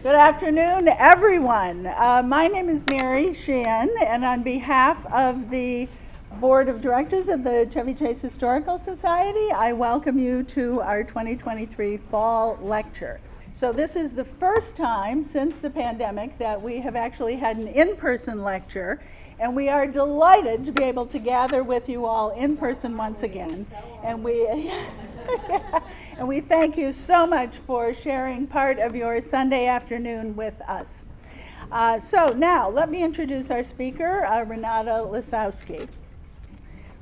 Good afternoon, everyone. My name is Mary Sheehan, and on behalf of the Board of Directors of the Chevy Chase Historical Society, I welcome you to our 2023 Fall Lecture. So this is the first time since the pandemic that we have actually had an in-person lecture, and we are delighted to be able to gather with you all in person once again. And we thank you so much for sharing part of your Sunday afternoon with us. So now, let me introduce our speaker, Renata Lisowski.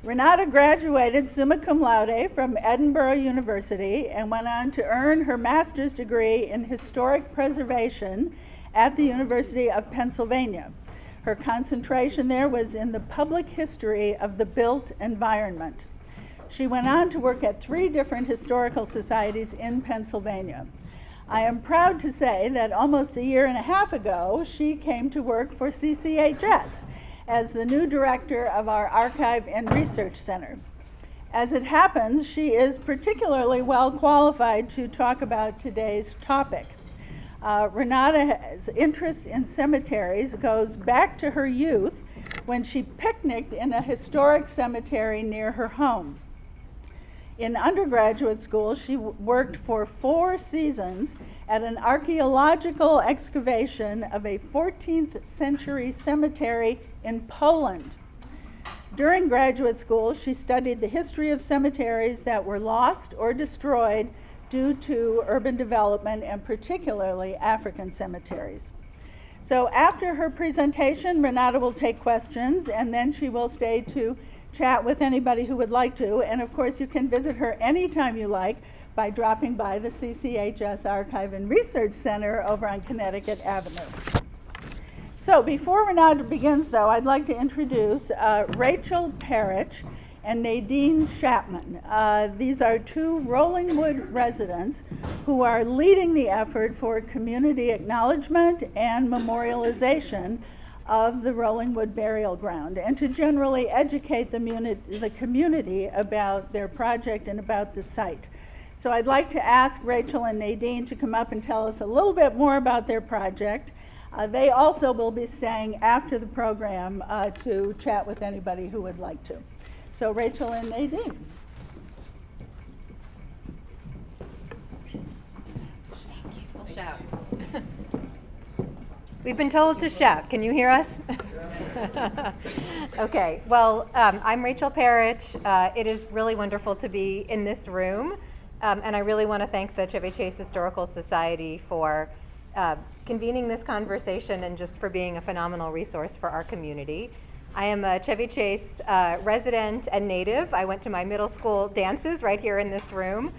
Renata graduated summa cum laude from Edinburgh University and went on to earn her master's degree in historic preservation at the University of Pennsylvania. Her concentration there was in the public history of the built environment. She went on to work at 3 different historical societies in Pennsylvania. I am proud to say that almost a year and a half ago, she came to work for CCHS as the new director of our Archive and Research Center. As it happens, she is particularly well qualified to talk about today's topic. Renata's interest in cemeteries goes back to her youth when she picnicked in a historic cemetery near her home. In undergraduate school, she worked for 4 seasons at an archaeological excavation of a 14th century cemetery in Poland. During graduate school, she studied the history of cemeteries that were lost or destroyed due to urban development, and particularly African cemeteries. So after her presentation, Renata will take questions, and then she will stay to chat with anybody who would like to. And of course, you can visit her anytime you like by dropping by the CCHS Archive and Research Center over on Connecticut Avenue. So before Renata begins, though, I'd like to introduce Rachel Parrish and Nadine Chapman. These are 2 Rollingwood residents who are leading the effort for community acknowledgement and memorialization of the Rollingwood Burial Ground, and to generally educate the community about their project and about the site. So I'd like to ask Rachel and Nadine to come up and tell us a little bit more about their project. They also will be staying after the program to chat with anybody who would like to. So Rachel and Nadine. We'll shout. We've been told to shout. Can you hear us? Okay, well, I'm Rachel Parrish. It is really wonderful to be in this room, and I really want to thank the Chevy Chase Historical Society for convening this conversation and just for being a phenomenal resource for our community. I am a Chevy Chase resident and native. I went to my middle school dances right here in this room.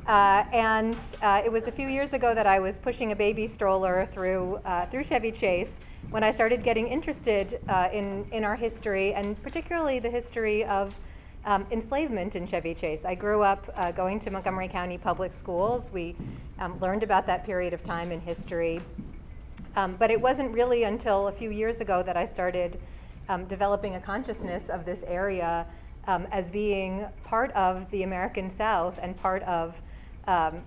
And it was a few years ago that I was pushing a baby stroller through Chevy Chase when I started getting interested in our history, and particularly the history of enslavement in Chevy Chase. I grew up going to Montgomery County public schools. We learned about that period of time in history. But it wasn't really until a few years ago that I started developing a consciousness of this area as being part of the American South and part of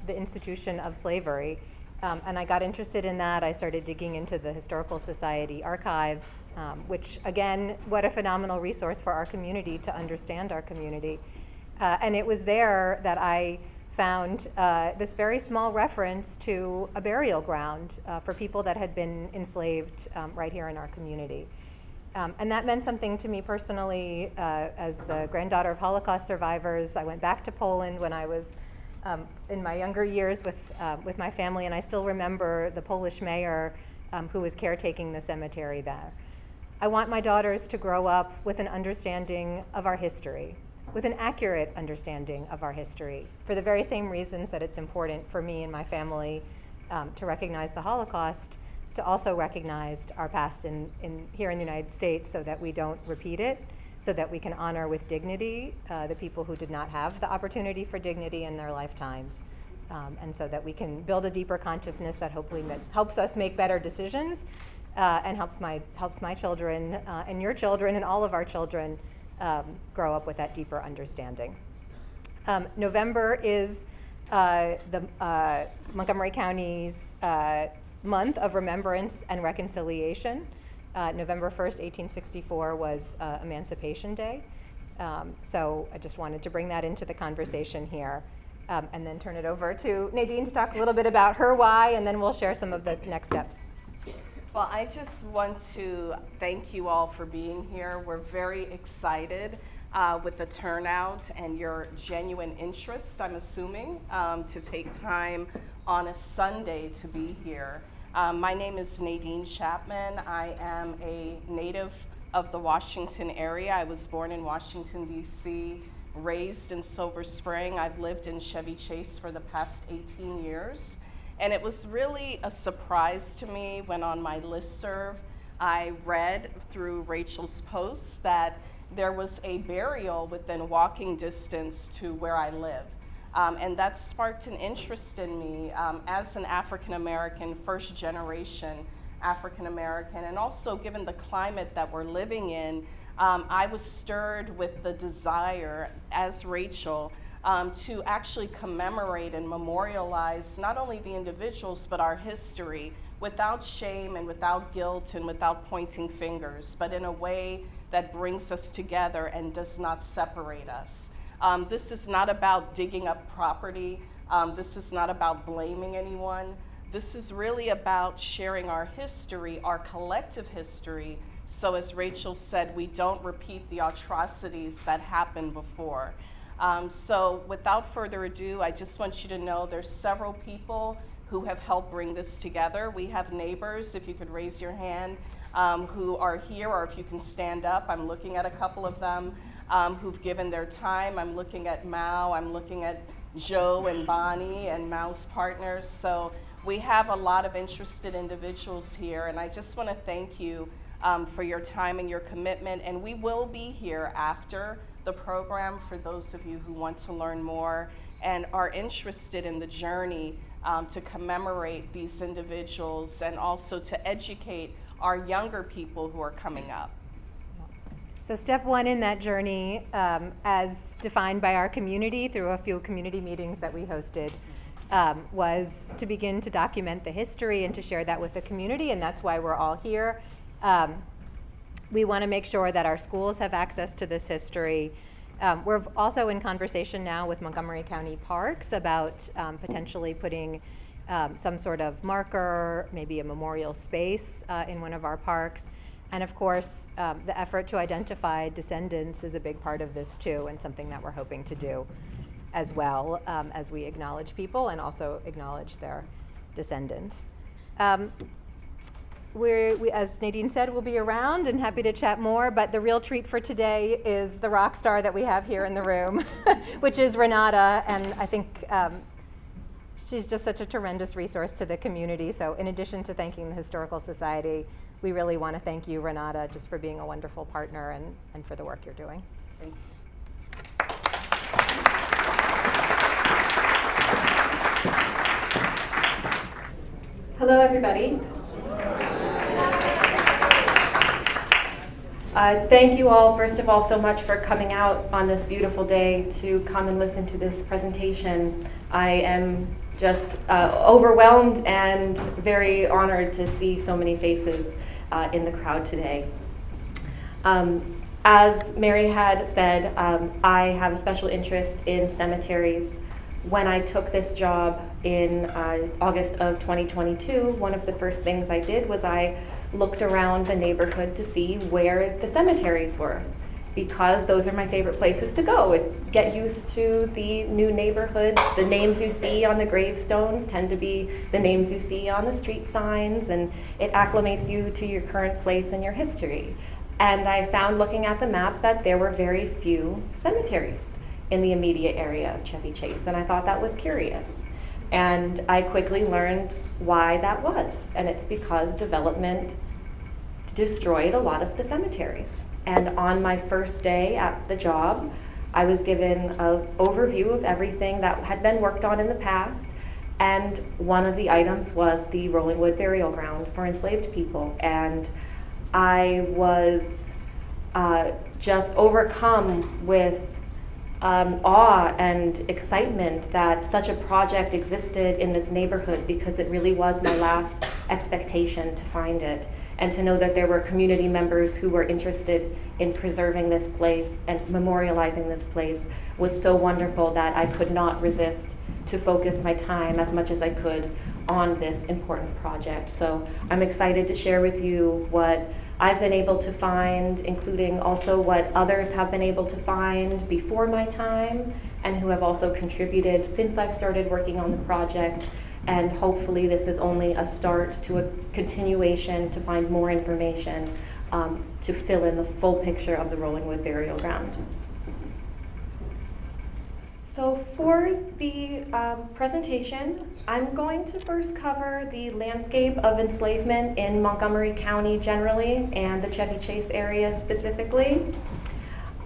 the institution of slavery. And I got interested in that. I started digging into the Historical Society archives, which again, what a phenomenal resource for our community to understand our community. And it was there that I found this very small reference to a burial ground for people that had been enslaved right here in our community. And that meant something to me personally. As the granddaughter of Holocaust survivors, I went back to Poland when I was in my younger years with my family, and I still remember the Polish mayor who was caretaking the cemetery there. I want my daughters to grow up with an understanding of our history, with an accurate understanding of our history, for the very same reasons that it's important for me and my family to recognize the Holocaust, to also recognize our past here in the United States so that we don't repeat it, so that we can honor with dignity the people who did not have the opportunity for dignity in their lifetimes, and so that we can build a deeper consciousness that hopefully helps us make better decisions and helps my children and your children and all of our children grow up with that deeper understanding. November is the Montgomery County's month of remembrance and reconciliation. November 1st, 1864 was Emancipation Day. So I just wanted to bring that into the conversation here, and then turn it over to Nadine to talk a little bit about her why, and then we'll share some of the next steps. Well, I just want to thank you all for being here. We're very excited with the turnout and your genuine interest, I'm assuming, to take time on a Sunday to be here. My name is Nadine Chapman. I am a native of the Washington area. I was born in Washington, D.C., raised in Silver Spring. I've lived in Chevy Chase for the past 18 years. And it was really a surprise to me when on my listserv I read through Rachel's posts that there was a burial within walking distance to where I live. And that sparked an interest in me as an African-American, first generation African-American, and also given the climate that we're living in, I was stirred with the desire, as Rachel, to actually commemorate and memorialize not only the individuals, but our history without shame and without guilt and without pointing fingers, but in a way that brings us together and does not separate us. This is not about digging up property. This is not about blaming anyone. This is really about sharing our history, our collective history, so as Rachel said, we don't repeat the atrocities that happened before. So without further ado, I just want you to know there's several people who have helped bring this together. We have neighbors, if you could raise your hand, who are here, or if you can stand up. I'm looking at a couple of them who've given their time. I'm looking at Mao, I'm looking at Joe and Bonnie and Mao's partners. So we have a lot of interested individuals here, and I just want to thank you for your time and your commitment. And we will be here after the program for those of you who want to learn more and are interested in the journey to commemorate these individuals and also to educate our younger people who are coming up. So step one in that journey, as defined by our community through a few community meetings that we hosted, was to begin to document the history and to share that with the community, and that's why we're all here. We want to make sure that our schools have access to this history. We're also in conversation now with Montgomery County Parks about potentially putting some sort of marker, maybe a memorial space in one of our parks. And of course, the effort to identify descendants is a big part of this too, and something that we're hoping to do as well, as we acknowledge people and also acknowledge their descendants. We, as Nadine said, we'll be around and happy to chat more, but the real treat for today is the rock star that we have here in the room, which is Renata, and I think she's just such a tremendous resource to the community. So in addition to thanking the Historical Society, we really want to thank you, Renata, just for being a wonderful partner and for the work you're doing. Thank you. Hello, everybody. Thank you all, first of all, so much for coming out on this beautiful day to come and listen to this presentation. I am just overwhelmed and very honored to see so many faces in the crowd today. As Mary had said, I have a special interest in cemeteries. When I took this job in August of 2022, one of the first things I did was I looked around the neighborhood to see where the cemeteries were, because those are my favorite places to go. Get used to the new neighborhoods. The names you see on the gravestones tend to be the names you see on the street signs, and it acclimates you to your current place and your history. And I found, looking at the map, that there were very few cemeteries in the immediate area of Chevy Chase, and I thought that was curious. And I quickly learned why that was, and it's because development destroyed a lot of the cemeteries. And on my first day at the job, I was given an overview of everything that had been worked on in the past, and one of the items was the Rollingwood Burial Ground for enslaved people. And I was just overcome with awe and excitement that such a project existed in this neighborhood, because it really was my last expectation to find it. And to know that there were community members who were interested in preserving this place and memorializing this place was so wonderful that I could not resist to focus my time as much as I could on this important project. So I'm excited to share with you what I've been able to find, including also what others have been able to find before my time and who have also contributed since I've started working on the project. And hopefully this is only a start to a continuation to find more information to fill in the full picture of the Rollingwood Burial Ground. So for the presentation, I'm going to first cover the landscape of enslavement in Montgomery County generally and the Chevy Chase area specifically.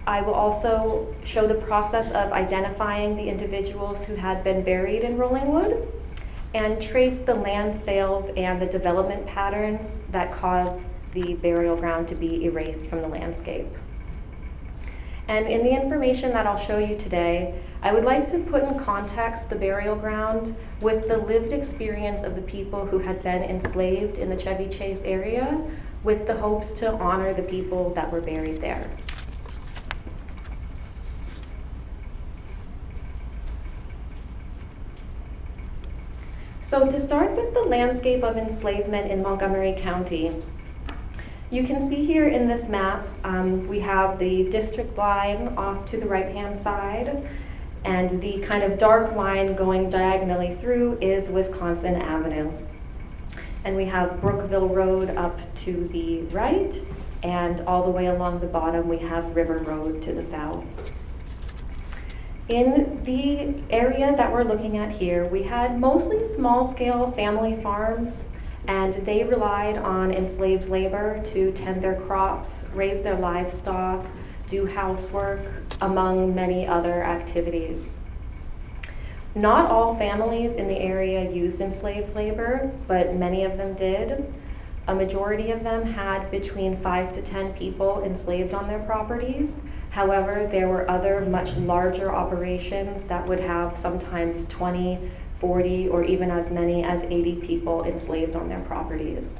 I will also show the process of identifying the individuals who had been buried in Rollingwood and trace the land sales and the development patterns that caused the burial ground to be erased from the landscape. And in the information that I'll show you today, I would like to put in context the burial ground with the lived experience of the people who had been enslaved in the Chevy Chase area, with the hopes to honor the people that were buried there. So to start with the landscape of enslavement in Montgomery County, you can see here in this map, we have the district line off to the right-hand side, and the kind of dark line going diagonally through is Wisconsin Avenue. And we have Brookville Road up to the right, and all the way along the bottom we have River Road to the south. In the area that we're looking at here, we had mostly small-scale family farms, and they relied on enslaved labor to tend their crops, raise their livestock, do housework, among many other activities. Not all families in the area used enslaved labor, but many of them did. A majority of them had between 5 to 10 people enslaved on their properties. However, there were other much larger operations that would have sometimes 20, 40, or even as many as 80 people enslaved on their properties.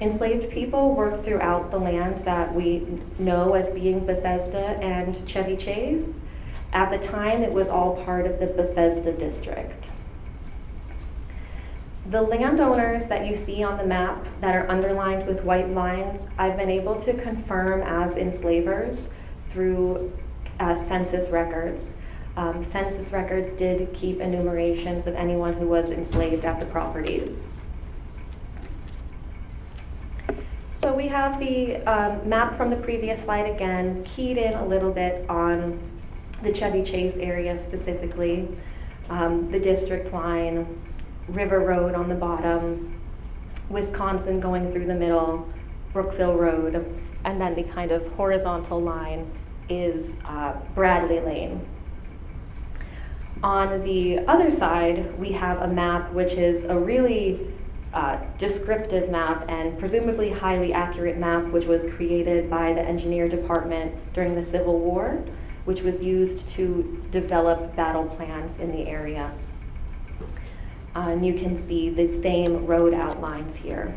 Enslaved people worked throughout the land that we know as being Bethesda and Chevy Chase. At the time, it was all part of the Bethesda district. The landowners that you see on the map that are underlined with white lines, I've been able to confirm as enslavers through census records. Census records did keep enumerations of anyone who was enslaved at the properties. So we have the map from the previous slide again, keyed in a little bit on the Chevy Chase area specifically, the district line, River Road on the bottom, Wisconsin going through the middle, Brookville Road, and then the kind of horizontal line is Bradley Lane. On the other side, we have a map which is a really descriptive map and presumably highly accurate map, which was created by the engineer department during the Civil War, which was used to develop battle plans in the area. And you can see the same road outlines here.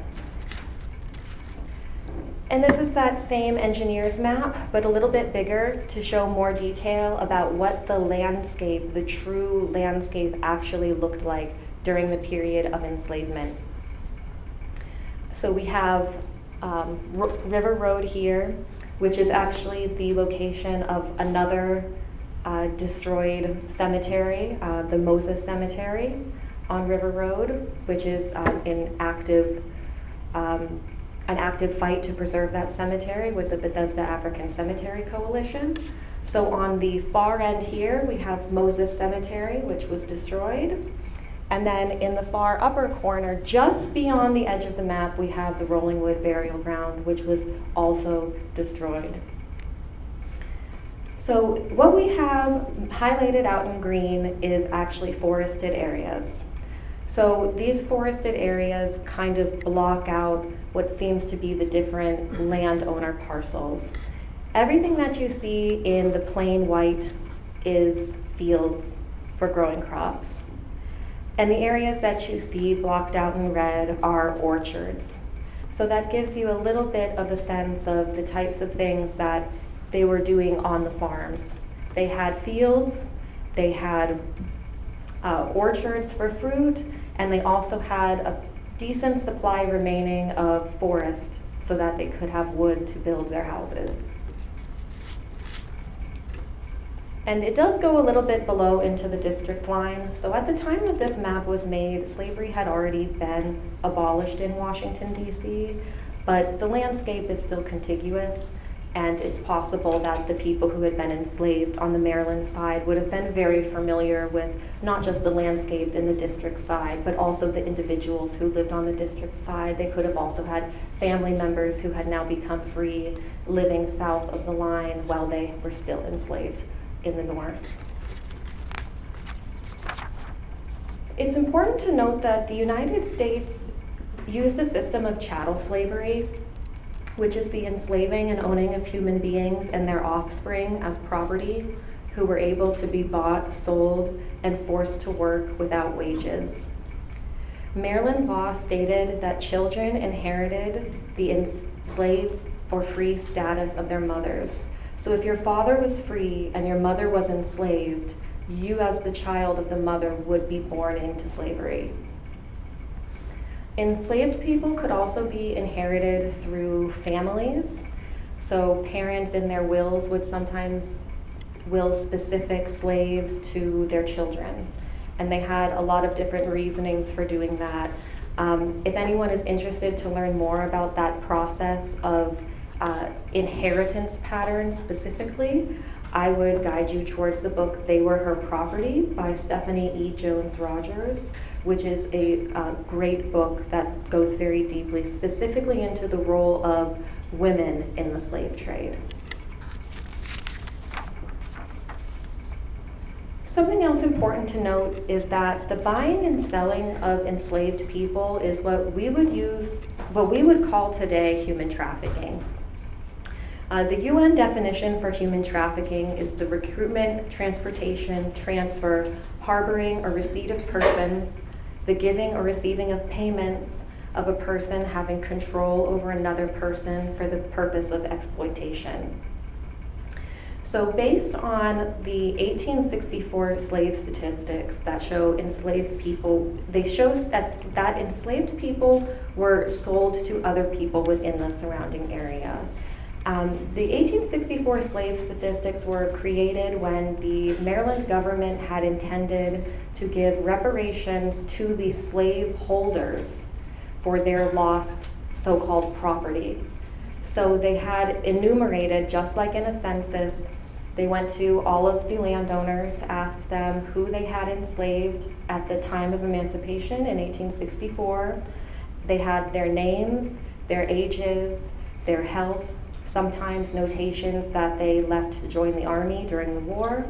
And this is that same engineer's map, but a little bit bigger to show more detail about what the landscape, the true landscape, actually looked like during the period of enslavement. So we have River Road here, which is actually the location of another destroyed cemetery, the Moses Cemetery on River Road, which is an active fight to preserve that cemetery with the Bethesda African Cemetery Coalition. So on the far end here, we have Moses Cemetery, which was destroyed. And then in the far upper corner, just beyond the edge of the map, we have the Rollingwood Burial Ground, which was also destroyed. So what we have highlighted out in green is actually forested areas. So these forested areas kind of block out what seems to be the different landowner parcels. Everything that you see in the plain white is fields for growing crops. And the areas that you see blocked out in red are orchards. So that gives you a little bit of a sense of the types of things that they were doing on the farms. They had fields, they had orchards for fruit, and they also had a decent supply remaining of forest so that they could have wood to build their houses. And it does go a little bit below into the district line. So at the time that this map was made, slavery had already been abolished in Washington, D.C., but the landscape is still contiguous, and it's possible that the people who had been enslaved on the Maryland side would have been very familiar with not just the landscapes in the district side, but also the individuals who lived on the district side. They could have also had family members who had now become free, living south of the line while they were still enslaved in the north. It's important to note that the United States used a system of chattel slavery, which is the enslaving and owning of human beings and their offspring as property, who were able to be bought, sold, and forced to work without wages. Maryland law stated that children inherited the enslaved or free status of their mothers. So if your father was free and your mother was enslaved, you as the child of the mother would be born into slavery. Enslaved people could also be inherited through families. So parents in their wills would sometimes will specific slaves to their children. And they had a lot of different reasonings for doing that. If anyone is interested to learn more about that process of inheritance patterns specifically, I would guide you towards the book They Were Her Property by Stephanie E. Jones Rogers, which is a great book that goes very deeply, specifically into the role of women in the slave trade. Something else important to note is that the buying and selling of enslaved people is what we would call today human trafficking. The UN definition for human trafficking is the recruitment, transportation, transfer, harboring, or receipt of persons, the giving or receiving of payments of a person having control over another person for the purpose of exploitation. So based on the 1864 slave statistics that show enslaved people, they show that enslaved people were sold to other people within the surrounding area. The 1864 slave statistics were created when the Maryland government had intended to give reparations to the slave holders for their lost so-called property. So they had enumerated, just like in a census, they went to all of the landowners, asked them who they had enslaved at the time of emancipation in 1864. They had their names, their ages, their health, sometimes notations that they left to join the army during the war.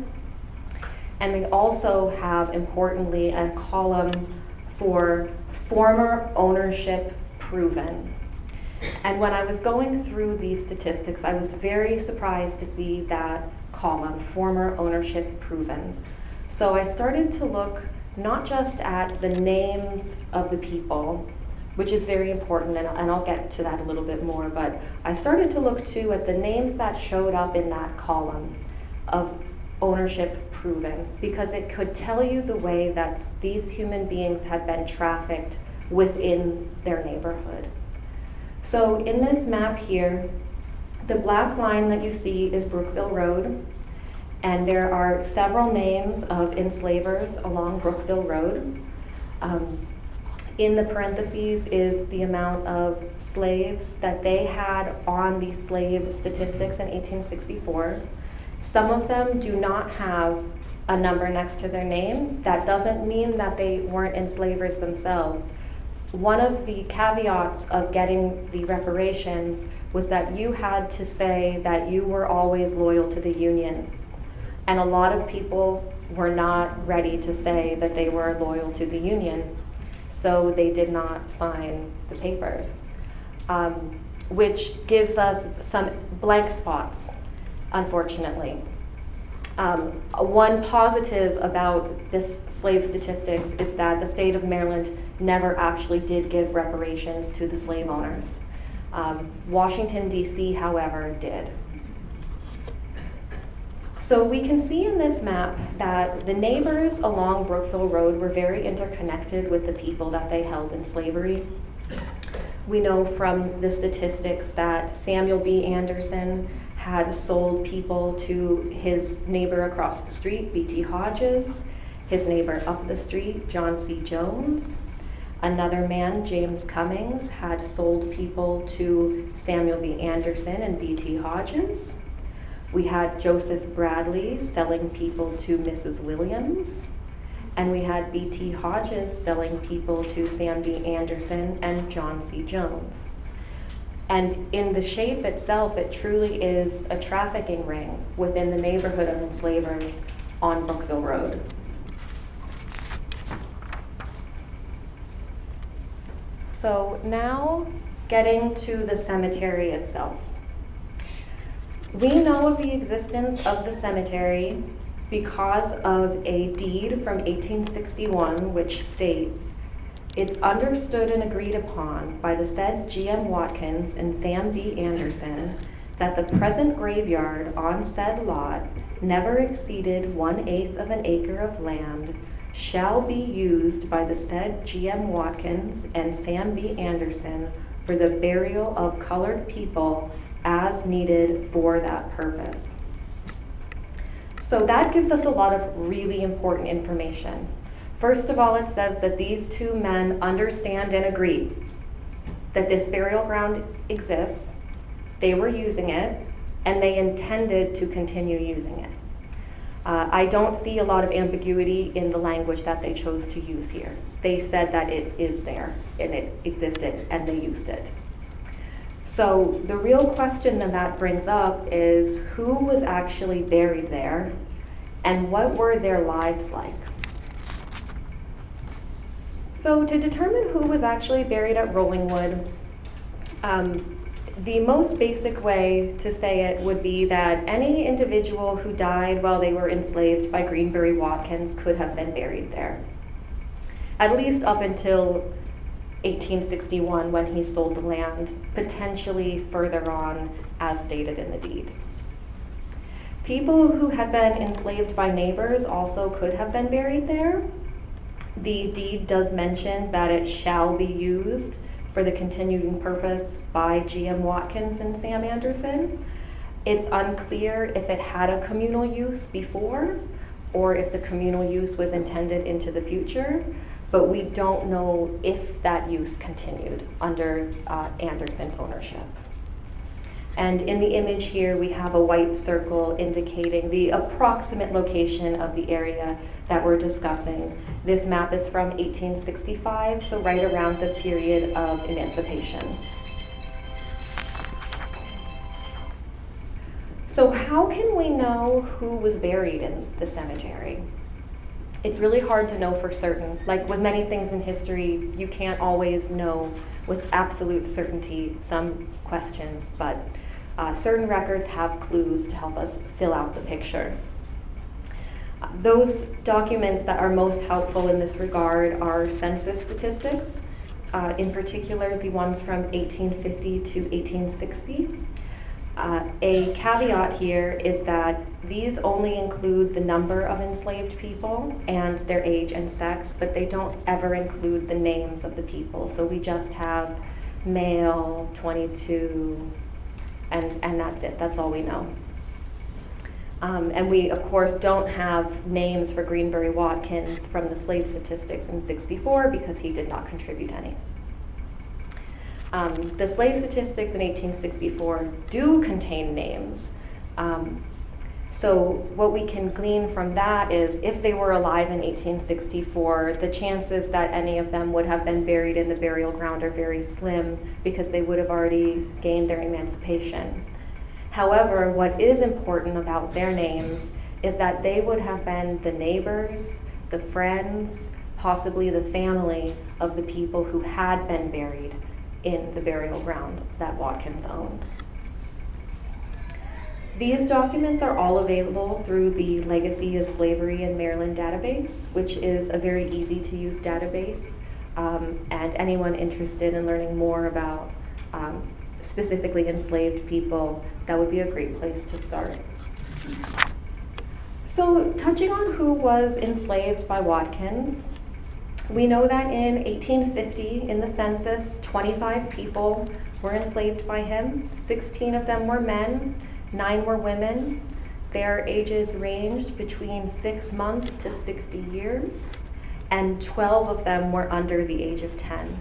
And they also have, importantly, a column for former ownership proven. And when I was going through these statistics, I was very surprised to see that column, former ownership proven. So I started to look not just at the names of the people, which is very important, and I'll get to that a little bit more, but I started to look too at the names that showed up in that column of ownership proven, because it could tell you the way that these human beings had been trafficked within their neighborhood. So in this map here, the black line that you see is Brookville Road, and there are several names of enslavers along Brookville Road. In the parentheses is the amount of slaves that they had on the slave statistics in 1864. Some of them do not have a number next to their name. That doesn't mean that they weren't enslavers themselves. One of the caveats of getting the reparations was that you had to say that you were always loyal to the Union. And a lot of people were not ready to say that they were loyal to the Union. So they did not sign the papers, which gives us some blank spots. unfortunately. One positive about this slave statistics is that the state of Maryland never actually did give reparations to the slave owners. Washington, D.C., however, did. So we can see in this map that the neighbors along Brookville Road were very interconnected with the people that they held in slavery. We know from the statistics that Samuel B. Anderson had sold people to his neighbor across the street, B.T. Hodges, his neighbor up the street, John C. Jones. Another man, James Cummings, had sold people to Samuel B. Anderson and B.T. Hodges. We had Joseph Bradley selling people to Mrs. Williams. And we had B.T. Hodges selling people to Sam B. Anderson and John C. Jones. And in the shape itself, it truly is a trafficking ring within the neighborhood of enslavers on Brookville Road. So now getting to the cemetery itself. We know of the existence of the cemetery because of a deed from 1861 which states, "It's understood and agreed upon by the said G.M. Watkins and Sam B. Anderson that the present graveyard on said lot, never exceeded 1/8 of an acre of land, shall be used by the said G.M. Watkins and Sam B. Anderson for the burial of colored people as needed for that purpose." So that gives us a lot of really important information. First of all, it says that these two men understand and agree that this burial ground exists, they were using it, and they intended to continue using it. I don't see a lot of ambiguity in the language that they chose to use here. They said that it is there, and it existed, and they used it. So the real question that brings up is who was actually buried there, and what were their lives like? So to determine who was actually buried at Rollingwood, the most basic way to say it would be that any individual who died while they were enslaved by Greenberry Watkins could have been buried there, at least up until 1861 when he sold the land, potentially further on as stated in the deed. People who had been enslaved by neighbors also could have been buried there. The deed does mention that it shall be used for the continuing purpose by G.M. Watkins and Sam Anderson. It's unclear if it had a communal use before or if the communal use was intended into the future, but we don't know if that use continued under Anderson's ownership. And in the image here, we have a white circle indicating the approximate location of the area that we're discussing. This map is from 1865, so right around the period of emancipation. So how can we know who was buried in the cemetery? It's really hard to know for certain. Like with many things in history, you can't always know with absolute certainty some questions, but certain records have clues to help us fill out the picture. Those documents that are most helpful in this regard are census statistics, in particular the ones from 1850 to 1860. A caveat here is that these only include the number of enslaved people and their age and sex, but they don't ever include the names of the people. So we just have male, 22, and that's it. That's all we know. And we, of course, don't have names for Greenberry Watkins from the slave statistics in '64 because he did not contribute any. The slave statistics in 1864 do contain names. So what we can glean from that is if they were alive in 1864, the chances that any of them would have been buried in the burial ground are very slim because they would have already gained their emancipation. However, what is important about their names is that they would have been the neighbors, the friends, possibly the family of the people who had been buried in the burial ground that Watkins owned. These documents are all available through the Legacy of Slavery in Maryland database, which is a very easy to use database. And anyone interested in learning more about specifically enslaved people, that would be a great place to start. So, touching on who was enslaved by Watkins, we know that in 1850, in the census, 25 people were enslaved by him. 16 of them were men, 9 were women. Their ages ranged between 6 months to 60 years, and 12 of them were under the age of 10.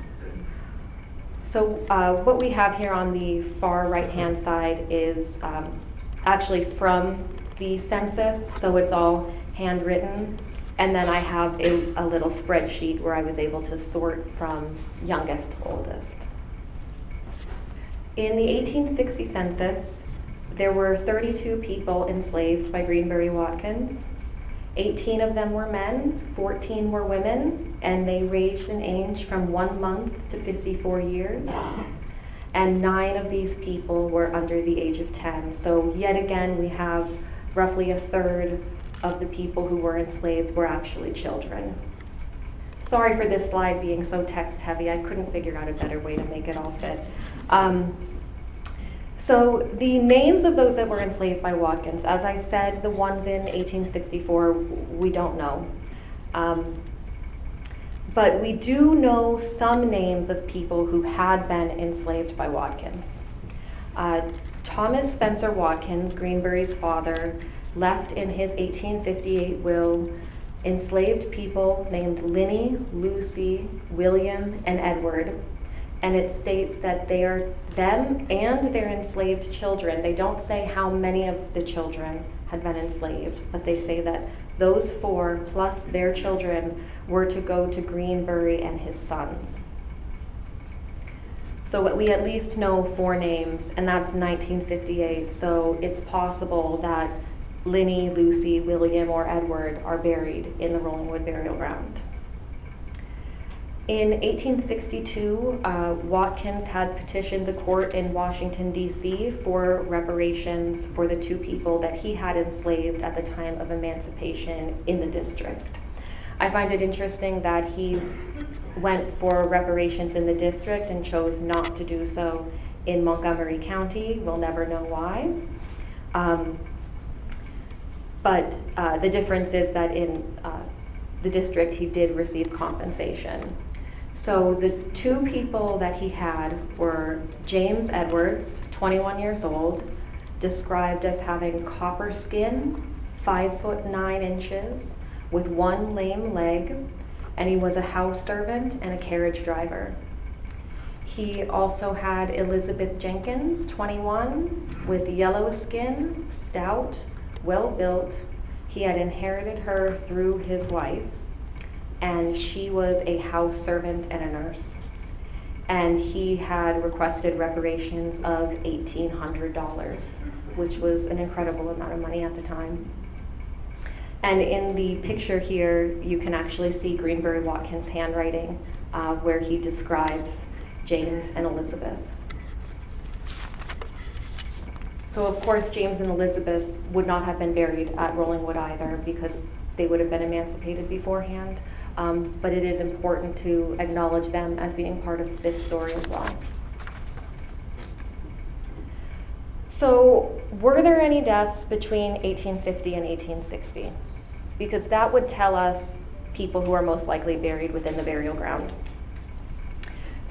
So what we have here on the far right-hand side is actually from the census, so it's all handwritten. And then I have a little spreadsheet where I was able to sort from youngest to oldest. In the 1860 census, there were 32 people enslaved by Greenberry Watkins. 18 of them were men, 14 were women, and they ranged in age from 1 month to 54 years. And 9 of these people were under the age of 10. So yet again, we have roughly a third of the people who were enslaved were actually children. Sorry for this slide being so text heavy. I couldn't figure out a better way to make it all fit. So the names of those that were enslaved by Watkins, as I said, the ones in 1864, we don't know. But we do know some names of people who had been enslaved by Watkins. Thomas Spencer Watkins, Greenberry's father, left in his 1858 will enslaved people named Linnie, Lucy, William, and Edward. And it states that they are them and their enslaved children. They don't say how many of the children had been enslaved, but they say that those 4 plus their children were to go to Greenberry and his sons. So we at least know 4 names, and that's 1958. So it's possible that Linnie, Lucy, William, or Edward are buried in the Rollingwood Burial Ground. In 1862, Watkins had petitioned the court in Washington, D.C. for reparations for the 2 people that he had enslaved at the time of emancipation in the district. I find it interesting that he went for reparations in the district and chose not to do so in Montgomery County. We'll never know why. But the difference is that in the district, he did receive compensation. So the 2 people that he had were James Edwards, 21 years old, described as having copper skin, 5 foot 9 inches, with 1 lame leg, and he was a house servant and a carriage driver. He also had Elizabeth Jenkins, 21, with yellow skin, stout, well-built. He had inherited her through his wife, and she was a house servant and a nurse. And he had requested reparations of $1,800, which was an incredible amount of money at the time. And in the picture here, you can actually see Greenberry Watkins' handwriting where he describes James and Elizabeth. So of course, James and Elizabeth would not have been buried at Rollingwood either, because they would have been emancipated beforehand. But it is important to acknowledge them as being part of this story as well. So were there any deaths between 1850 and 1860? Because that would tell us people who are most likely buried within the burial ground.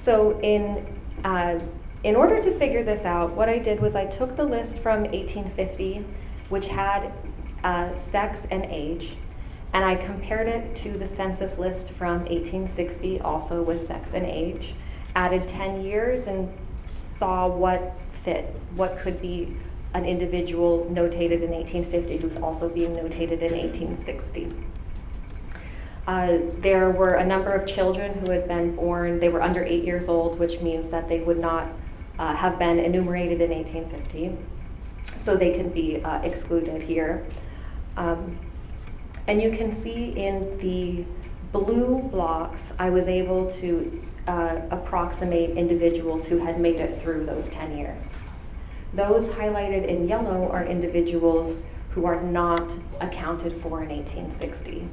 So in order to figure this out, what I did was I took the list from 1850, which had sex and age, and I compared it to the census list from 1860, also with sex and age, added 10 years and saw what fit, what could be an individual notated in 1850 who's also being notated in 1860. There were a number of children who had been born, they were under 8 years old, which means that they would not have been enumerated in 1850, so they can be excluded here. And you can see in the blue blocks, I was able to approximate individuals who had made it through those 10 years. Those highlighted in yellow are individuals who are not accounted for in 1860,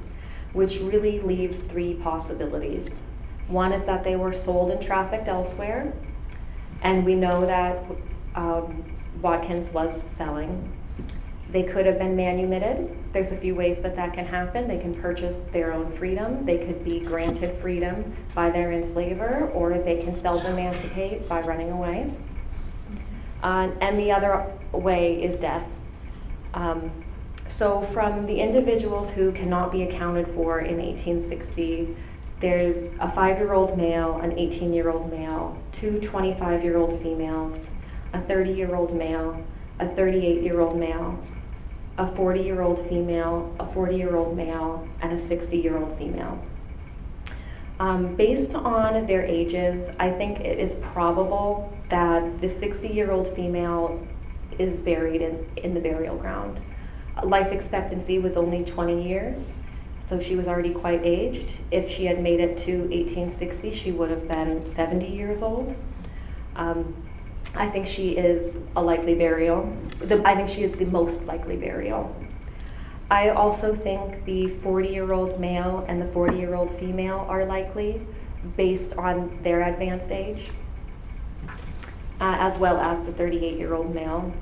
which really leaves three possibilities. One is that they were sold and trafficked elsewhere, and we know that Watkins was selling. They could have been manumitted. There's a few ways that that can happen. They can purchase their own freedom. They could be granted freedom by their enslaver, or they can self-emancipate by running away. And the other way is death. So from the individuals who cannot be accounted for in 1860, there's a 5-year-old male, an 18-year-old male, two 25-year-old females, a 30-year-old male, a 38-year-old male, a 40-year-old female, a 40-year-old male, and a 60-year-old female. Based on their ages, I think it is probable that the 60-year-old female is buried in the burial ground. Life expectancy was only 20 years, so she was already quite aged. If she had made it to 1860, she would have been 70 years old. I think she is a likely burial. I think she is the most likely burial. I also think the 40-year-old male and the 40-year-old female are likely based on their advanced age, as well as the 38-year-old male.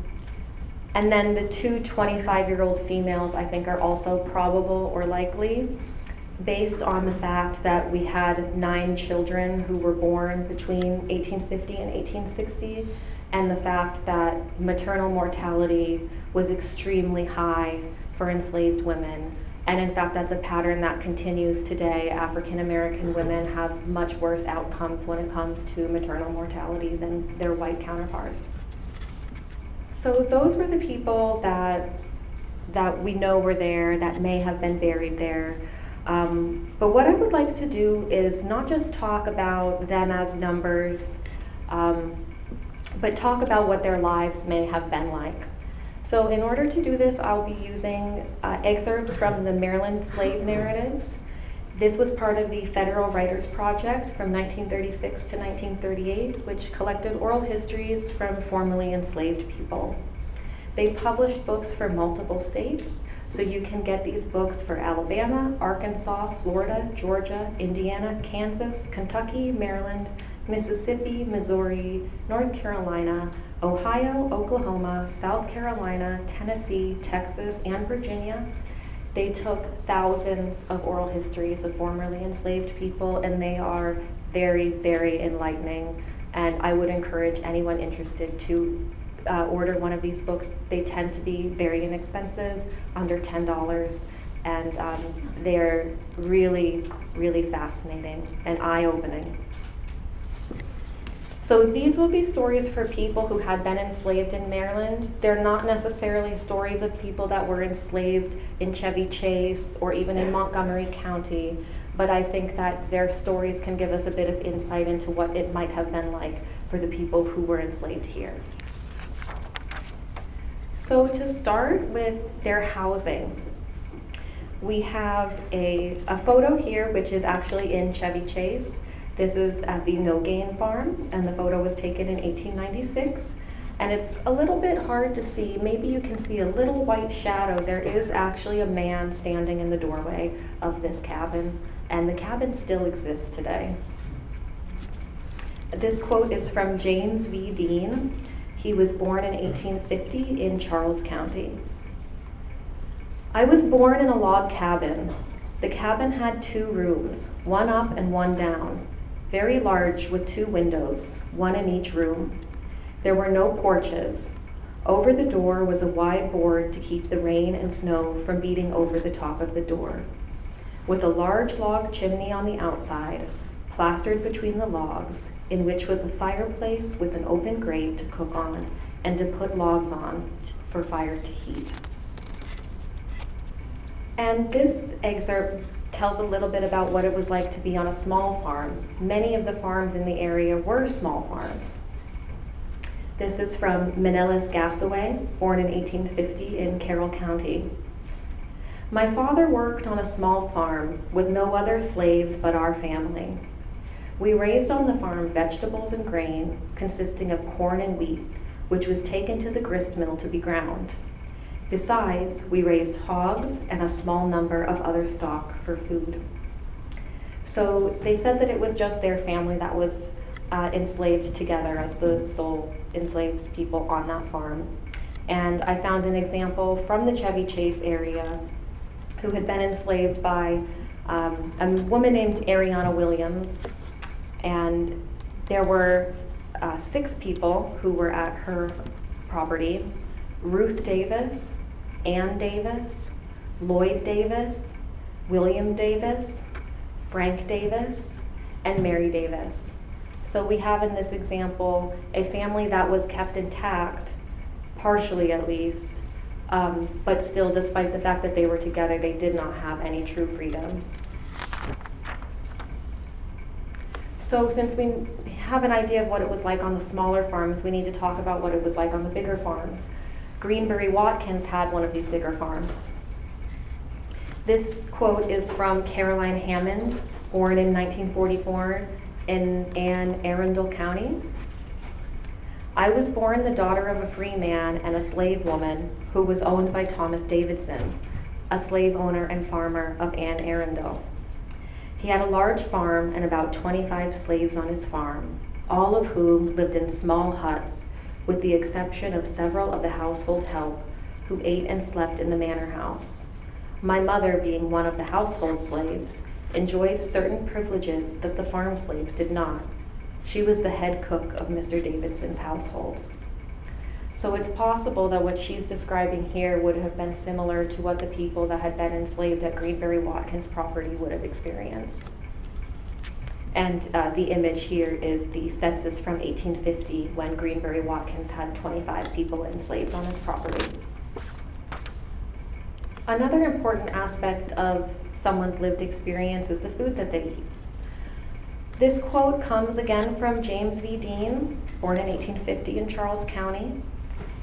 And then the two 25-year-old females I think are also probable or likely based on the fact that we had 9 children who were born between 1850 and 1860, and the fact that maternal mortality was extremely high for enslaved women. And in fact, that's a pattern that continues today. African American women have much worse outcomes when it comes to maternal mortality than their white counterparts. So those were the people that we know were there, that may have been buried there. But what I would like to do is not just talk about them as numbers, but talk about what their lives may have been like. So in order to do this, I'll be using excerpts from the Maryland slave narratives. This was part of the Federal Writers Project from 1936 to 1938, which collected oral histories from formerly enslaved people. They published books for multiple states, so you can get these books for Alabama, Arkansas, Florida, Georgia, Indiana, Kansas, Kentucky, Maryland, Mississippi, Missouri, North Carolina, Ohio, Oklahoma, South Carolina, Tennessee, Texas, and Virginia. They took thousands of oral histories of formerly enslaved people, and they are very, very enlightening. And I would encourage anyone interested to order one of these books. They tend to be very inexpensive, under $10, and they're really, really fascinating and eye-opening. So these will be stories for people who had been enslaved in Maryland. They're not necessarily stories of people that were enslaved in Chevy Chase or even in Montgomery County, but I think that their stories can give us a bit of insight into what it might have been like for the people who were enslaved here. So to start with their housing, we have a photo here which is actually in Chevy Chase. This is at the No Gain Farm, and the photo was taken in 1896. And it's a little bit hard to see. Maybe you can see a little white shadow. There is actually a man standing in the doorway of this cabin, and the cabin still exists today. This quote is from James V. Dean. He was born in 1850 in Charles County. I was born in a log cabin. The cabin had 2 rooms, one up and one down, very large with 2 windows, one in each room. There were no porches. Over the door was a wide board to keep the rain and snow from beating over the top of the door. With a large log chimney on the outside, plastered between the logs, in which was a fireplace with an open grate to cook on and to put logs on for fire to heat. And this excerpt tells a little bit about what it was like to be on a small farm. Many of the farms in the area were small farms. This is from Manellis Gassaway, born in 1850 in Carroll County. My father worked on a small farm with no other slaves but our family. We raised on the farm vegetables and grain consisting of corn and wheat, which was taken to the grist mill to be ground. Besides, we raised hogs and a small number of other stock for food. So they said that it was just their family that was enslaved together as the sole enslaved people on that farm. And I found an example from the Chevy Chase area who had been enslaved by a woman named Ariana Williams. And there were 6 people who were at her property: Ruth Davis, Ann Davis, Lloyd Davis, William Davis, Frank Davis, and Mary Davis. So we have in this example a family that was kept intact, partially at least, but still, despite the fact that they were together, they did not have any true freedom. So since we have an idea of what it was like on the smaller farms, we need to talk about what it was like on the bigger farms. Greenberry Watkins had one of these bigger farms. This quote is from Caroline Hammond, born in 1944 in Anne Arundel County. "I was born the daughter of a free man and a slave woman who was owned by Thomas Davidson, a slave owner and farmer of Anne Arundel. He had a large farm and about 25 slaves on his farm, all of whom lived in small huts, with the exception of several of the household help who ate and slept in the manor house. My mother, being one of the household slaves, enjoyed certain privileges that the farm slaves did not. She was the head cook of Mr. Davidson's household." So it's possible that what she's describing here would have been similar to what the people that had been enslaved at Greenberry Watkins' property would have experienced. And the image here is the census from 1850, when Greenberry Watkins had 25 people enslaved on his property. Another important aspect of someone's lived experience is the food that they eat. This quote comes again from James V. Dean, born in 1850 in Charles County.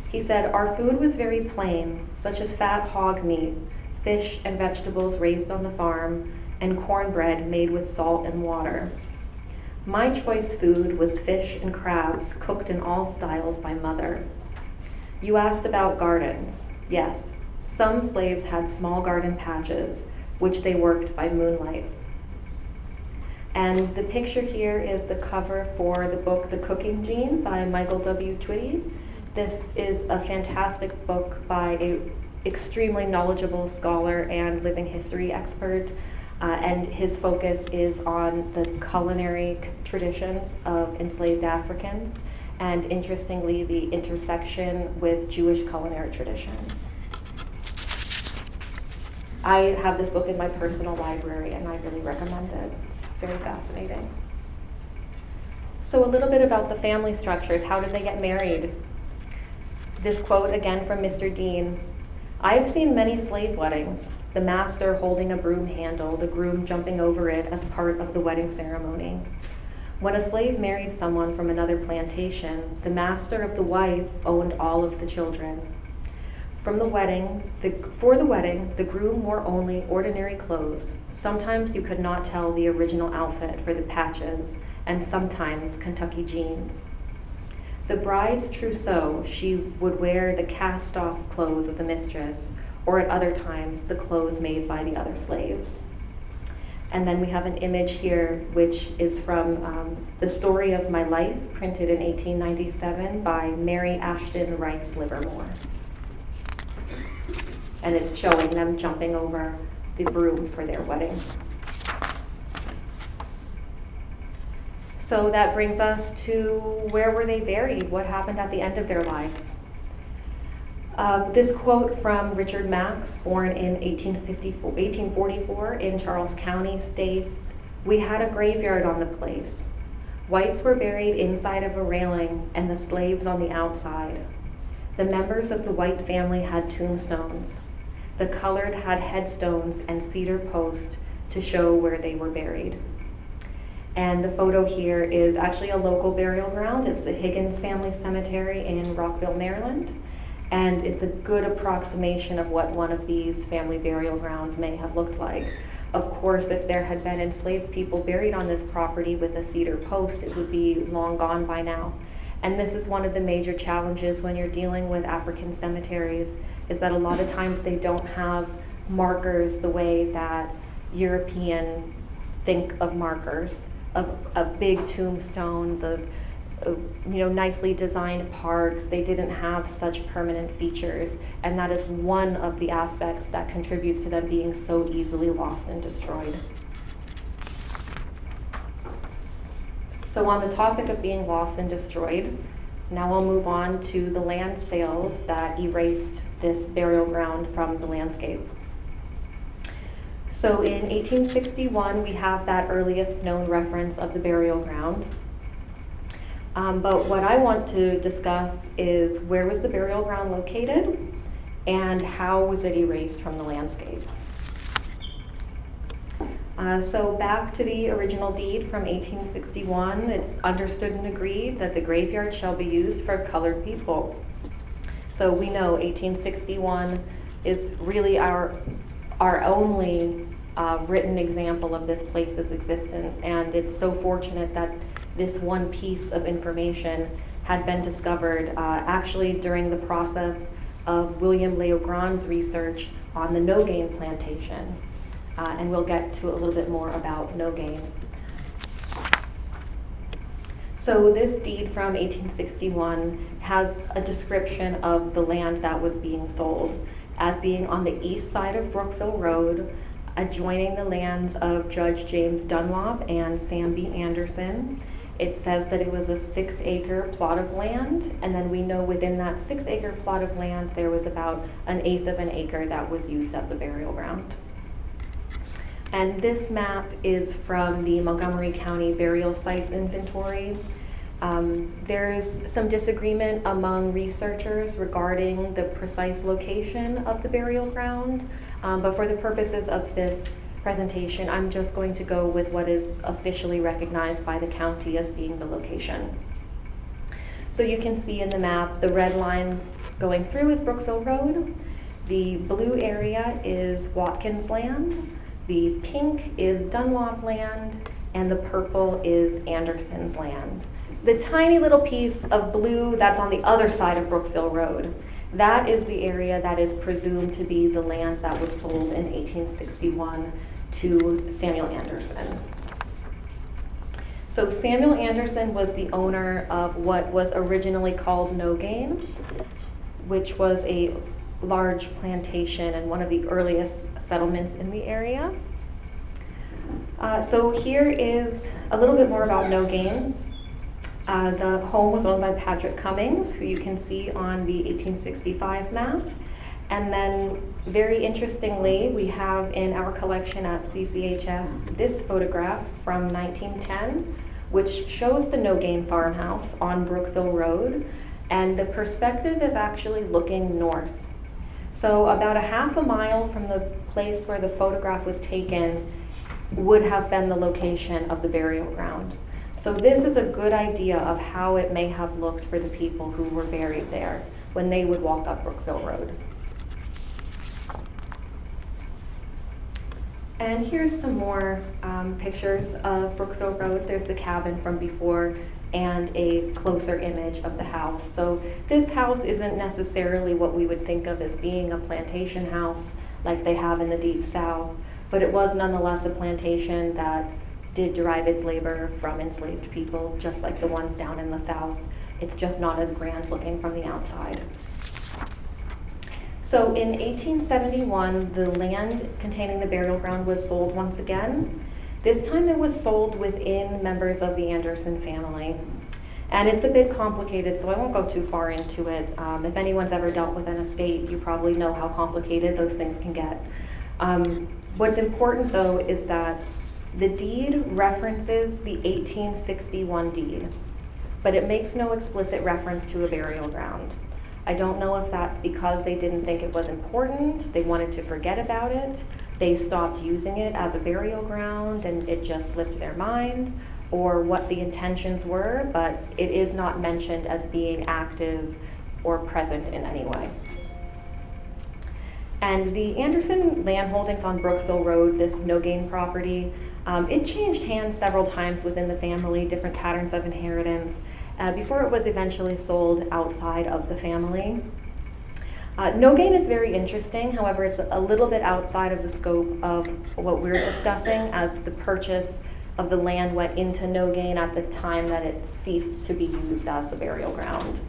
He said, "Our food was very plain, such as fat hog meat, fish and vegetables raised on the farm, and cornbread made with salt and water. My choice food was fish and crabs cooked in all styles by mother. You asked about gardens. Yes, some slaves had small garden patches, which they worked by moonlight." And the picture here is the cover for the book The Cooking Gene by Michael W. Twitty. This is a fantastic book by an extremely knowledgeable scholar and living history expert, and his focus is on the culinary traditions of enslaved Africans, and interestingly, the intersection with Jewish culinary traditions. I have this book in my personal library, and I really recommend it. It's very fascinating. So a little bit about the family structures. How did they get married? This quote again from Mr. Dean: "I've seen many slave weddings, the master holding a broom handle, the groom jumping over it as part of the wedding ceremony. When a slave married someone from another plantation, the master of the wife owned all of the children. For the wedding, the groom wore only ordinary clothes. Sometimes you could not tell the original outfit for the patches, and sometimes Kentucky jeans. The bride's trousseau, she would wear the cast-off clothes of the mistress, or at other times, the clothes made by the other slaves." And then we have an image here, which is from The Story of My Life, printed in 1897 by Mary Ashton Rice Livermore. And it's showing them jumping over the broom for their wedding. So that brings us to where were they buried? What happened at the end of their lives? This quote from Richard Max, born in 1844 in Charles County, states, "We had a graveyard on the place. Whites were buried inside of a railing and the slaves on the outside. The members of the white family had tombstones. The colored had headstones and cedar posts to show where they were buried." And the photo here is actually a local burial ground. It's the Higgins Family Cemetery in Rockville, Maryland. And it's a good approximation of what one of these family burial grounds may have looked like. Of course, if there had been enslaved people buried on this property with a cedar post, it would be long gone by now. And this is one of the major challenges when you're dealing with African cemeteries, is that a lot of times they don't have markers the way that Europeans think of markers, of big tombstones, of nicely designed parks. They didn't have such permanent features, and that is one of the aspects that contributes to them being so easily lost and destroyed. So on the topic of being lost and destroyed, now I'll move on to the land sales that erased this burial ground from the landscape. So in 1861, we have that earliest known reference of the burial ground. But what I want to discuss is, where was the burial ground located and how was it erased from the landscape? So back to the original deed from 1861, it's understood and agreed that the graveyard shall be used for colored people. So we know 1861 is really our only written example of this place's existence, and it's so fortunate that this one piece of information had been discovered actually during the process of William Leogrand's research on the no-gain plantation. And we'll get to a little bit more about no-gain. So this deed from 1861 has a description of the land that was being sold as being on the east side of Brookville Road, adjoining the lands of Judge James Dunlop and Sam B. Anderson. It says that it was a 6-acre plot of land, and then we know within that 6-acre plot of land there was about 1/8 of an acre that was used as a burial ground. And this map is from the Montgomery County Burial Sites Inventory. There's some disagreement among researchers regarding the precise location of the burial ground, but for the purposes of this presentation, I'm just going to go with what is officially recognized by the county as being the location. So you can see in the map, the red line going through is Brookville Road. The blue area is Hawkins Lane. The pink is Dunlop land, and the purple is Anderson's land. The tiny little piece of blue that's on the other side of Brookville Road, that is the area that is presumed to be the land that was sold in 1861 to Samuel Anderson. So Samuel Anderson was the owner of what was originally called No Gain, which was a large plantation and one of the earliest settlements in the area. So here is a little bit more about No Gain. The home was owned by Patrick Cummings, who you can see on the 1865 map. And then, very interestingly, we have in our collection at CCHS this photograph from 1910, which shows the No Gain farmhouse on Brookville Road, and the perspective is actually looking north. So about a half a mile from the place where the photograph was taken would have been the location of the burial ground. So this is a good idea of how it may have looked for the people who were buried there when they would walk up Brookville Road. And here's some more pictures of Brookville Road. There's the cabin from before and a closer image of the house. So this house isn't necessarily what we would think of as being a plantation house like they have in the Deep South, but it was nonetheless a plantation that did derive its labor from enslaved people, just like the ones down in the South. It's just not as grand looking from the outside. So in 1871, the land containing the burial ground was sold once again. This time it was sold within members of the Anderson family. And it's a bit complicated, so I won't go too far into it. If anyone's ever dealt with an estate, you probably know how complicated those things can get. What's important though is that the deed references the 1861 deed, but it makes no explicit reference to a burial ground. I don't know if that's because they didn't think it was important, they wanted to forget about it, they stopped using it as a burial ground and it just slipped their mind, or what the intentions were, but it is not mentioned as being active or present in any way. And the Anderson land holdings on Brookville Road, this no-gain property, it changed hands several times within the family, different patterns of inheritance, before it was eventually sold outside of the family. No gain is very interesting, however, it's a little bit outside of the scope of what we're discussing, as the purchase of the land went into no gain at the time that it ceased to be used as a burial ground.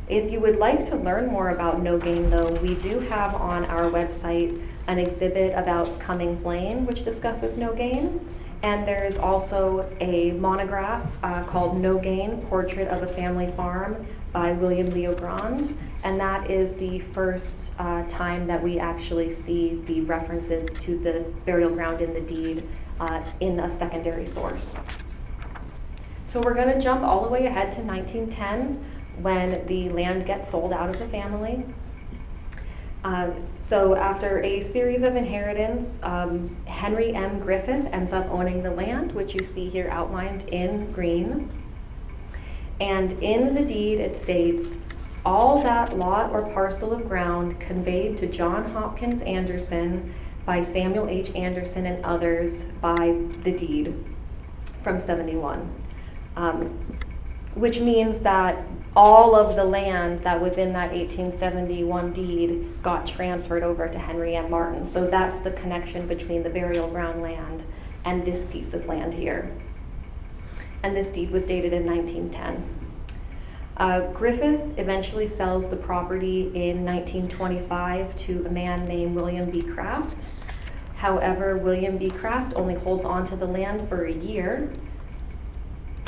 If you would like to learn more about no gain, though, we do have on our website an exhibit about Cummings Lane, which discusses no gain. And there is also a monograph called No Gain, Portrait of a Family Farm by William Leo Grand. And that is the first time that we actually see the references to the burial ground in the deed in a secondary source. So we're going to jump all the way ahead to 1910 when the land gets sold out of the family. So after a series of inheritance, Henry M. Griffith ends up owning the land, which you see here outlined in green. And in the deed it states, all that lot or parcel of ground conveyed to John Hopkins Anderson by Samuel H. Anderson and others by the deed from 71. Which means that all of the land that was in that 1871 deed got transferred over to Henry M. Martin. So that's the connection between the burial ground land and this piece of land here. And this deed was dated in 1910. Griffith eventually sells the property in 1925 to a man named William B. Craft. However, William B. Craft only holds on to the land for a year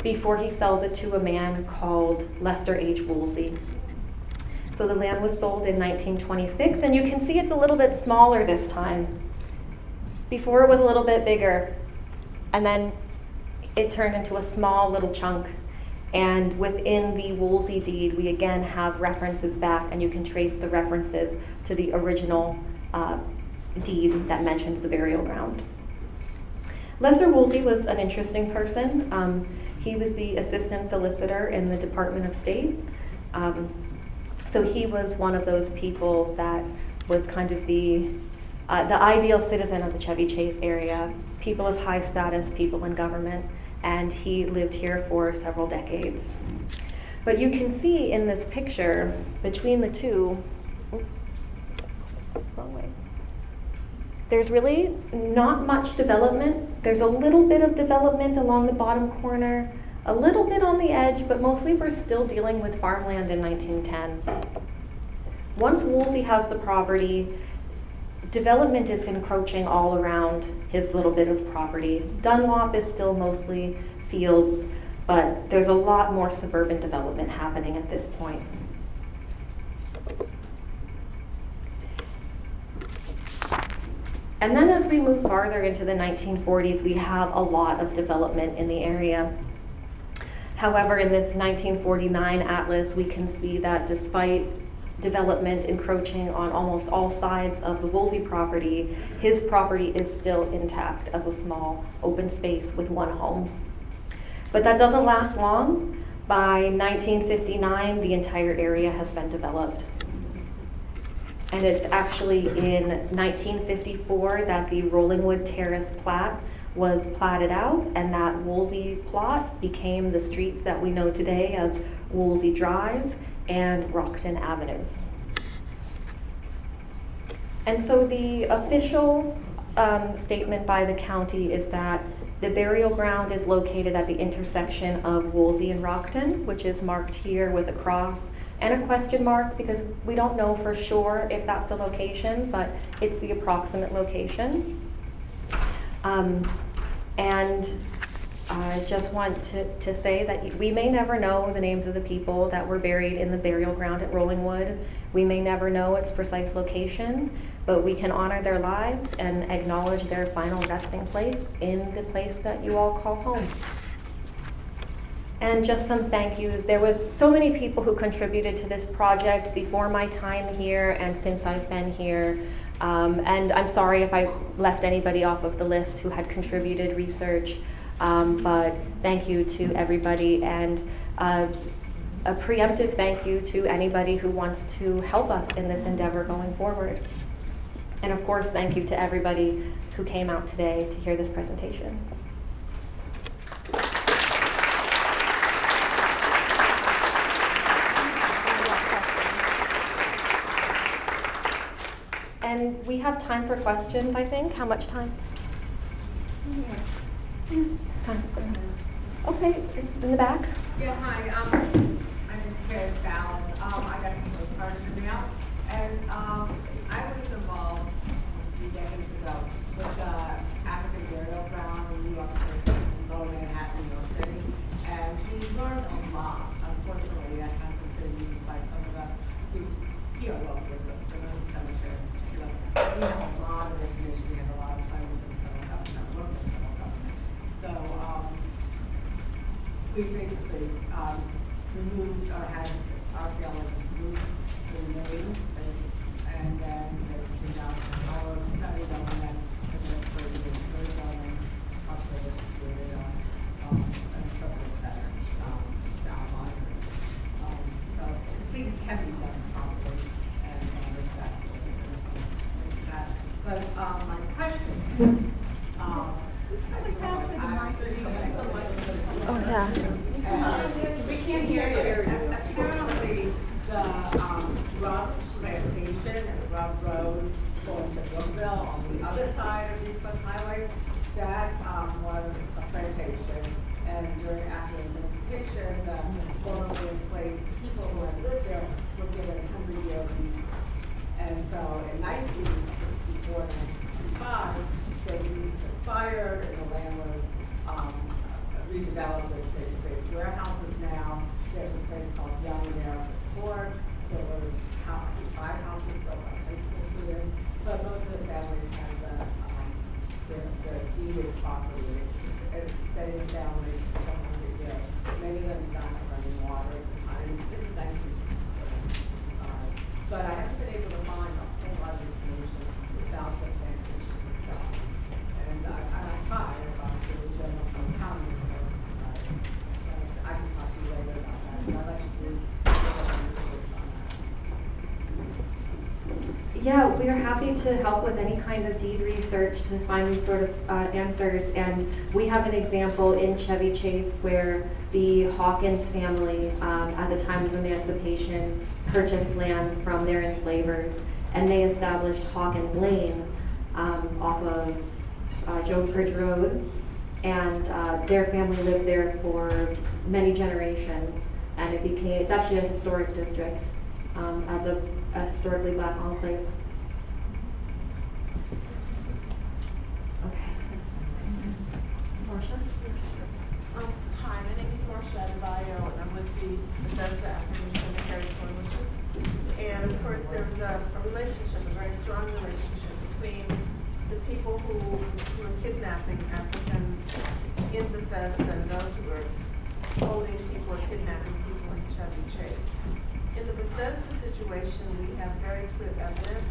before he sells it to a man called Lester H. Woolsey. So the land was sold in 1926, and you can see it's a little bit smaller this time. Before it was a little bit bigger, and then it turned into a small little chunk. And within the Woolsey deed, we again have references back, and you can trace the references to the original deed that mentions the burial ground. Lester Woolsey was an interesting person. He was the assistant solicitor in the Department of State. So he was one of those people that was kind of the ideal citizen of the Chevy Chase area, people of high status, people in government, and he lived here for several decades. But you can see in this picture, between the two, wrong way. There's really not much development. There's a little bit of development along the bottom corner, a little bit on the edge, but mostly we're still dealing with farmland in 1910. Once Woolsey has the property, development is encroaching all around his little bit of property. Dunlop is still mostly fields, but there's a lot more suburban development happening at this point. And then as we move farther into the 1940s, we have a lot of development in the area. However, in this 1949 atlas, we can see that despite development encroaching on almost all sides of the Woolsey property, his property is still intact as a small open space with one home. But that doesn't last long. By 1959, the entire area has been developed. And it's actually in 1954 that the Rollingwood Terrace plat was platted out, and that Woolsey plot became the streets that we know today as Woolsey Drive and Rockton Avenues. And so the official statement by the county is that the burial ground is located at the intersection of Woolsey and Rockton, which is marked here with a cross and a question mark, because we don't know for sure if that's the location, but it's the approximate location. And I just want to say that we may never know the names of the people that were buried in the burial ground at Rollingwood. We may never know its precise location, but we can honor their lives and acknowledge their final resting place in the place that you all call home. And just some thank yous. There was so many people who contributed to this project before my time here and since I've been here. And I'm sorry if I left anybody off of the list who had contributed research, but thank you to everybody, and a preemptive thank you to anybody who wants to help us in this endeavor going forward. And of course, thank you to everybody who came out today to hear this presentation. we have time for questions, I think. How much time? Time. Okay, in the back. Yeah, hi, I'm Miss Terry Salas. I got the postcard in the mail, and I was involved a few decades ago with the African Burial Ground in New York City, Lower Manhattan, New York City, and we learned a lot. Unfortunately, that hasn't been used by some of the groups here locally, but the Rose Cemetery. We have a lot of information. We have a lot of time with the federal government, work with the federal government. So we basically removed or had archaeologists remove the names and then they got our study them and then created this very well archaeologist with a circle center, sound library. So things can be done properly and respectfully and that. But my question is, Oh, yeah. we can't hear you. Apparently, the rug plantation and rug road going to Brookville on the other side of the East West Highway, that was a plantation. And after emancipation, the formerly enslaved people who had lived there were given 100-year leases. And so in 1964 and 1965, those leases expired and the land was redeveloped with place warehouses now. There's a place called Young American Ford. So there were 5 houses built by high school students, but most of the families had the deeded property. It's staying families for 100 years. Many of them did not have running water at the time. This is 1965. But I haven't been able to find a whole lot of information about the plantation itself. And I tried about the general Cummings. I can talk to you later about that. But I'd like to do Yeah, we are happy to help with any kind of deed research to find these sort of answers. And we have an example in Chevy Chase where the Hawkins family, at the time of emancipation, purchased land from their enslavers, and they established Hawkins Lane off of Jones Bridge Road. And their family lived there for many generations, and it's actually a historic district as a historically black enclave. Okay. Marcia? Hi, my name is Marcia Adebayo, and I'm with the Bethesda African Cemetery Coalition. And of course, there's a relationship, a very strong relationship between the people who were kidnapping Africans in Bethesda and those who were holding people or kidnapping people in Chevy Chase. In the Bethesda situation, we have very clear evidence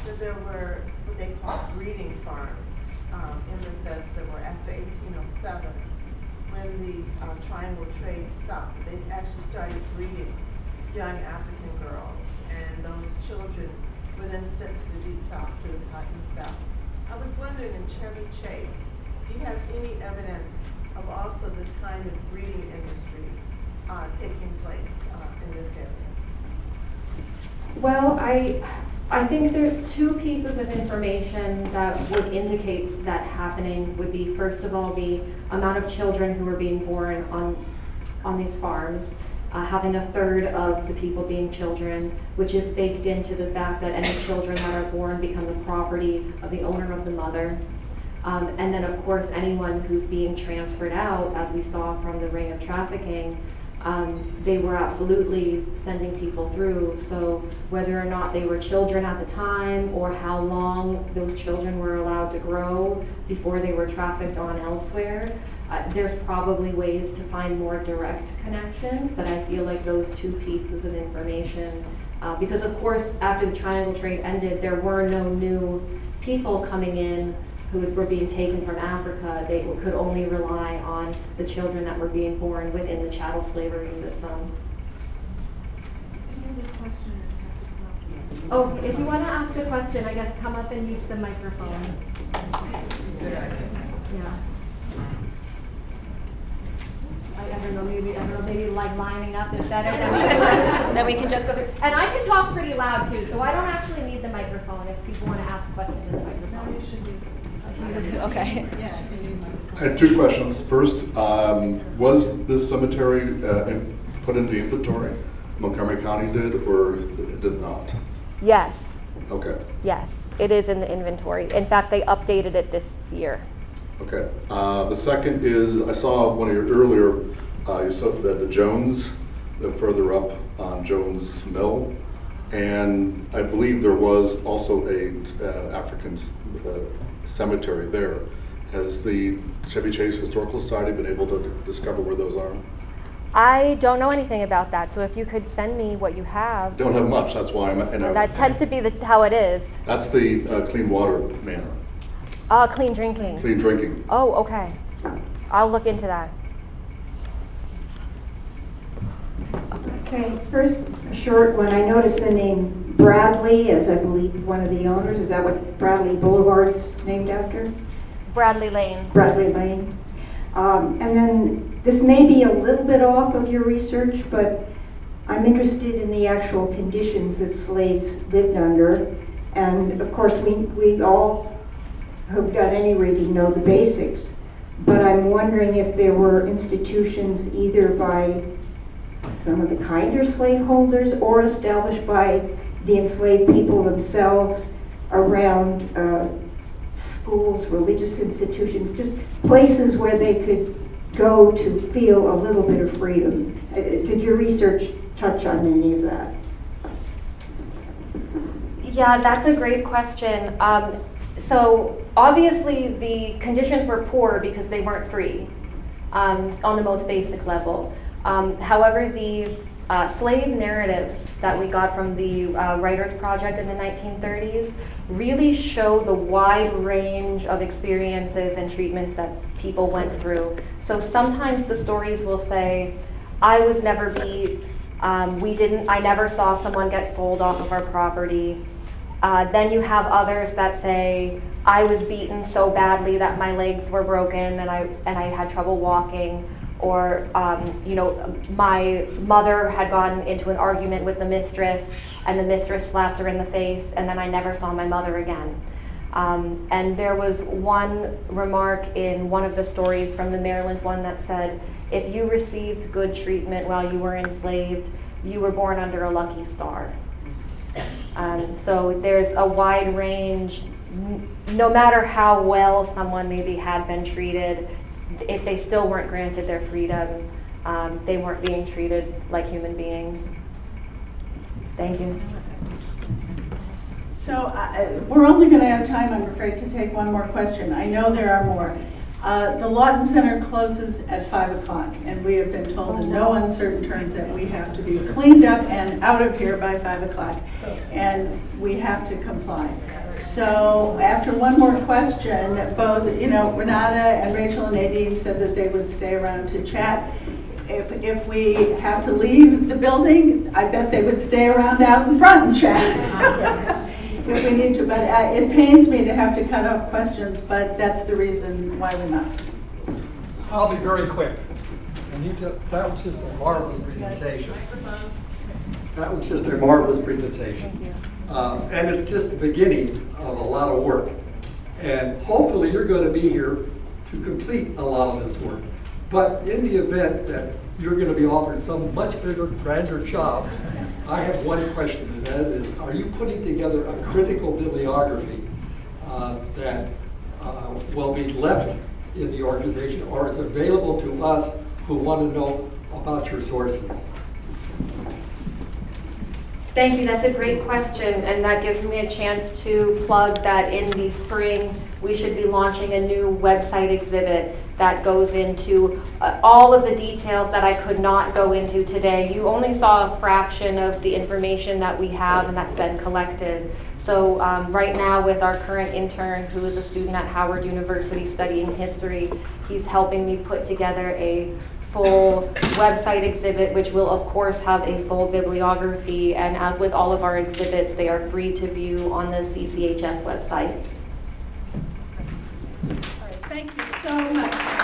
that there were what they call breeding farms in Bethesda, where after 1807, when the triangle trade stopped, they actually started breeding young African girls, and those children were then sent to the deep south, to the cotton south. I was wondering, in Chevy Chase, do you have any evidence of also this kind of breeding industry taking place in this area? Well, I think there's 2 pieces of information that would indicate that happening would be, first of all, the amount of children who are being born on these farms, having a third of the people being children, which is baked into the fact that any children that are born become the property of the owner of the mother. And then, of course, anyone who's being transferred out, as we saw from the ring of trafficking, they were absolutely sending people through. So whether or not they were children at the time or how long those children were allowed to grow before they were trafficked on elsewhere, there's probably ways to find more direct connections, but I feel like those 2 pieces of information, because of course after the triangle trade ended, there were no new people coming in who were being taken from Africa. They could only rely on the children that were being born within the chattel slavery system. Oh, if you want to ask a question, I guess come up and use the microphone. Yeah. I don't know, maybe like lining up is better. Then we can just go through. And I can talk pretty loud too, so I don't actually need the microphone if people want to ask questions in the microphone. No, you should use it. Okay. I had two questions. First, was this cemetery put into inventory? Montgomery County did, or it did not? Yes. Okay. Yes, it is in the inventory. In fact, they updated it this year. Okay. The second is, I saw one of your earlier, you said that the Jones, further up on Jones Mill, and I believe there was also a African cemetery there. Has the Chevy Chase Historical Society been able to discover where those are? I don't know anything about that, so if you could send me what you have. Don't have much, that's why I'm, That tends to be how it is. That's the clean water manor. Clean drinking. Clean drinking. Oh, okay. I'll look into that. Okay, first, a short one. I noticed the name Bradley as I believe one of the owners. Is that what Bradley Boulevard's named after? Bradley Lane. Bradley Lane. And then this may be a little bit off of your research, but I'm interested in the actual conditions that slaves lived under. And of course, we all who've done any reading know the basics. But I'm wondering if there were institutions either by some of the kinder slaveholders or established by the enslaved people themselves around schools, religious institutions, just places where they could go to feel a little bit of freedom. Did your research touch on any of that? Yeah, that's a great question. So obviously the conditions were poor because they weren't free on the most basic level. However, the slave narratives that we got from the Writers Project in the 1930s really show the wide range of experiences and treatments that people went through. So sometimes the stories will say, I was never beat, I never saw someone get sold off of our property. Then you have others that say, I was beaten so badly that my legs were broken and I had trouble walking. Or, my mother had gotten into an argument with the mistress and the mistress slapped her in the face and then I never saw my mother again. And there was one remark in one of the stories from the Maryland one that said, if you received good treatment while you were enslaved, you were born under a lucky star. So there's a wide range, no matter how well someone maybe had been treated, if they still weren't granted their freedom, they weren't being treated like human beings. Thank you. So we're only going to have time, I'm afraid, to take one more question. I know there are more. The Lawton Center closes at 5 o'clock, and we have been told in no uncertain terms that we have to be cleaned up and out of here by 5 o'clock, and we have to comply. So after one more question, both, Renata and Rachel and Nadine said that they would stay around to chat. If we have to leave the building, I bet they would stay around out in front and chat. If we need to, but it pains me to have to cut off questions, but that's the reason why we must. I'll be very quick. That was just a marvelous presentation. That was just a marvelous presentation. And it's just the beginning of a lot of work. And hopefully you're going to be here to complete a lot of this work. But in the event that you're going to be offered some much bigger, grander job, I have one question, and that is, are you putting together a critical bibliography that will be left in the organization or is available to us who want to know about your sources? Thank you, that's a great question, and that gives me a chance to plug that in the spring we should be launching a new website exhibit that goes into all of the details that I could not go into today. You only saw a fraction of the information that we have and that's been collected. So right now with our current intern, who is a student at Howard University studying history, he's helping me put together a full website exhibit, which will of course have a full bibliography, and as with all of our exhibits, they are free to view on the CCHS website. All right, thank you so much.